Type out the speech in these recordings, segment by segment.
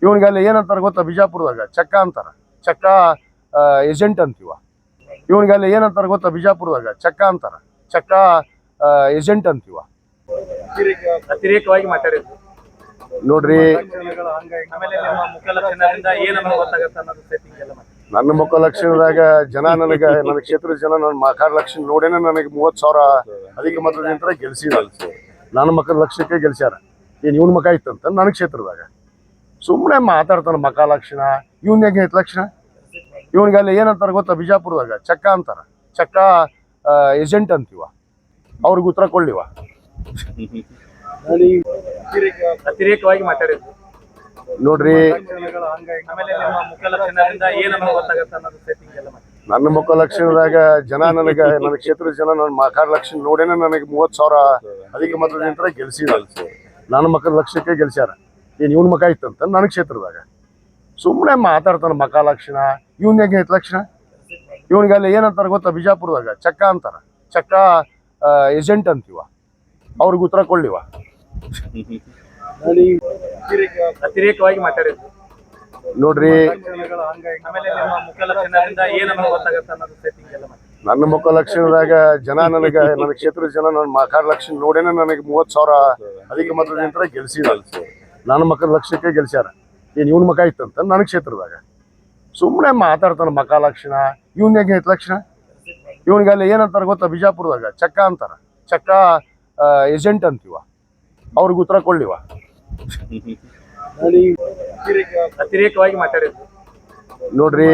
ಇವನಿಗೆಲ್ಲ ಏನಂತಾರೆ ಗೊತ್ತಾ? ಬಿಜಾಪುರದಾಗ ಚಕ್ಕ ಅಂತಾರ. ಚಕ್ಕ ಏಜೆಂಟ್ ಅಂತೀವ. ಇವನಿಗೆಲ್ಲ ಏನಂತಾರೆ ಗೊತ್ತಾ? ಬಿಜಾಪುರದಾಗ ಚಕ್ಕ ಅಂತಾರ. ಚಕ್ಕ ಏಜೆಂಟ್ ಅಂತೀವ. ಅತಿರೇಕವಾಗಿ ಮಾತಾಡಿದ್ರು ನೋಡ್ರಿ, ನನ್ನ ಮುಖ ಲಕ್ಷಣದಾಗ ಜನ ನನ್ನ ಕ್ಷೇತ್ರದ ಜನ ನನ್ನ ಮಕಾರ ಲಕ್ಷಣ ನೋಡೇನೆ ನನಗೆ 30,000 ಅಧಿಕ ಮತದಿಂದ ಗೆಲ್ಸಿದ. ನನ್ನ ಮಕ್ಕಳ ಲಕ್ಷಕ್ಕೆ ಗೆಲ್ಸ್ಯಾರ. ಏನ್ ಇವನ್ ಮಕ ಇತ್ತಂತ ನನ್ನ ಕ್ಷೇತ್ರದಾಗ ಸುಮ್ಮನೆ ಮಾತಾಡ್ತಾನ. ಮಕ ಲಕ್ಷಣ ಇವನ್ ಹೇಗೆ ಐತ್ ಲಕ್ಷಣ? ಇವನಿಗೆಲ್ಲ ಏನಂತಾರ ಗೊತ್ತಾ? ಬಿಜಾಪುರದಾಗ ಚಕ್ಕ ಅಂತಾರ. ಚಕ್ಕ ಏಜೆಂಟ್ ಅಂತೀವ. ಅವ್ರಿಗೆ ಉತ್ತರ ಕೊಳ್ಳಿವ. ಅತಿರೇಕವಾಗಿ ಮಾತಾಡಿದ್ರು ನೋಡ್ರಿ, ನನ್ನ ಮುಖ ಲಕ್ಷಣದಾಗ ಜನ ನನ್ನ ಕ್ಷೇತ್ರದ ಜನ ನನ್ನ ಮಕಾರ ಲಕ್ಷಣ ನೋಡೇನೆ ನನಗೆ 30,000 ಅಧಿಕ ಮತದಿಂದ ಗೆಲ್ಸಿದ. ನನ್ನ ಮಕ್ಕಳ ಲಕ್ಷಕ್ಕೆ ಗೆಲ್ಸ್ಯಾರ. ಏನ್ ಇವನ್ ಮಕ ಇತ್ತಂತ ನನ್ನ ಕ್ಷೇತ್ರದಾಗ ಸುಮ್ಮನೆ ಮಾತಾಡ್ತಾನ. ಮಕ ಲಕ್ಷಣ ಇವನ್ ಹೇಗೆ ಐತ್ ಲಕ್ಷಣ? ಇವನಿಗೆಲ್ಲ ಏನಂತಾರ ಗೊತ್ತಾ? ಬಿಜಾಪುರದಾಗ ಚಕ್ಕ ಅಂತಾರ. ಚಕ್ಕ ಏಜೆಂಟ್ ಅಂತೀವ. ಅವ್ರಿಗೆ ಉತ್ತರ ಕೊಳ್ಳಿವ. ಅತಿರೇಕವಾಗಿ ಮಾತಾಡಿದ್ರು ನೋಡ್ರಿ, ನನ್ನ ಮುಖ ಲಕ್ಷಣದಾಗ ಜನ ನನ್ನ ಕ್ಷೇತ್ರದ ಜನ ನನ್ನ ಮಕಾರ ಲಕ್ಷಣ ನೋಡೇನೆ ನನಗೆ 30,000 ಅಧಿಕ ಮತದಿಂದ ಗೆಲ್ಸಿದ. ನನ್ನ ಮಕ್ಕಳ ಲಕ್ಷಕ್ಕೆ ಗೆಲ್ಸ್ಯಾರ. ಏನ್ ಇವನ್ ಮಕ ಇತ್ತಂತ ನನ್ನ ಕ್ಷೇತ್ರದಾಗ ಸುಮ್ಮನೆ ಮಾತಾಡ್ತಾನ. ಮಕ ಲಕ್ಷಣ ಇವನ್ ಹೇಗೆ ಐತ್ ಲಕ್ಷಣ? ಇವನಿಗೆಲ್ಲ ಏನಂತಾರ ಗೊತ್ತಾ? ಬಿಜಾಪುರದಾಗ ಚಕ್ಕ ಅಂತಾರ. ಚಕ್ಕ ಏಜೆಂಟ್ ಅಂತೀವ. ಅವ್ರಿಗೆ ಉತ್ತರ ಕೊಳ್ಳಿವ. ಅತಿರೇಕವಾಗಿ ಮಾತಾಡಿದ್ರು ನೋಡ್ರಿ,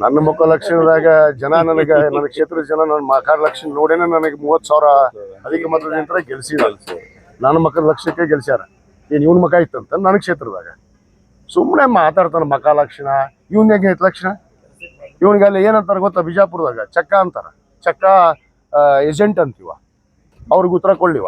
ನನ್ನ ಮುಖ ಲಕ್ಷಣದಾಗ ಜನ ನನ್ನ ಕ್ಷೇತ್ರದ ಜನ ನನ್ನ ಮಕಾರ ಲಕ್ಷಣ ನೋಡೇನೆ ನನಗೆ 30,000 ಅಧಿಕ ಮತದಿಂದ ಗೆಲ್ಸಿದ. ನನ್ನ ಮಕ್ಕಳ ಲಕ್ಷಕ್ಕೆ ಗೆಲ್ಸ್ಯಾರ. ಏನ್ ಇವನ್ ಮಕ ಇತ್ತಂತ ನನ್ನ ಕ್ಷೇತ್ರದಾಗ ಸುಮ್ಮನೆ ಮಾತಾಡ್ತಾನ. ಮಕ ಲಕ್ಷಣ ಇವನ್ ಹೇಗೆ ಐತ್ ಲಕ್ಷಣ? ಇವನಿಗೆಲ್ಲ ಏನಂತಾರ ಗೊತ್ತಾ? ಬಿಜಾಪುರದಾಗ ಚಕ್ಕ ಅಂತಾರ. ಚಕ್ಕ ಏಜೆಂಟ್ ಅಂತೀವ. ಅವ್ರಿಗೆ ಉತ್ತರ ಕೊಳ್ಳಿವ.